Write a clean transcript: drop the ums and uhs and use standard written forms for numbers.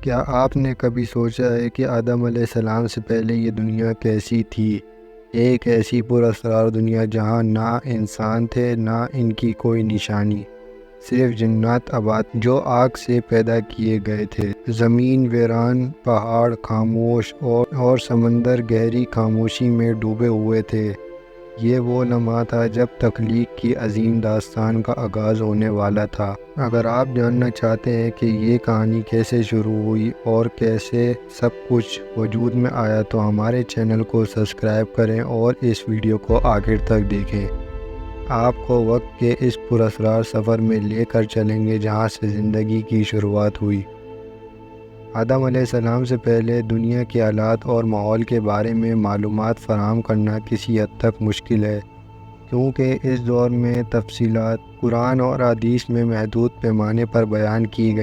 کیا آپ نے کبھی سوچا ہے کہ آدم علیہ السلام سے پہلے یہ دنیا کیسی تھی؟ ایک ایسی پراسرار دنیا جہاں نہ انسان تھے نہ ان کی کوئی نشانی، صرف جنات آباد جو آگ سے پیدا کیے گئے تھے۔ زمین ویران، پہاڑ خاموش اور سمندر گہری خاموشی میں ڈوبے ہوئے تھے۔ یہ وہ لمحہ تھا جب تخلیق کی عظیم داستان کا آغاز ہونے والا تھا۔ اگر آپ جاننا چاہتے ہیں کہ یہ کہانی کیسے شروع ہوئی اور کیسے سب کچھ وجود میں آیا تو ہمارے چینل کو سبسکرائب کریں اور اس ویڈیو کو آخر تک دیکھیں۔ آپ کو وقت کے اس پراسرار سفر میں لے کر چلیں گے جہاں سے زندگی کی شروعات ہوئی۔ آدم علیہ السلام سے پہلے دنیا کے حالات اور ماحول کے بارے میں معلومات فراہم کرنا کسی حد تک مشکل ہے، کیونکہ اس دور میں تفصیلات قرآن اور حدیث میں محدود پیمانے پر بیان کی گئی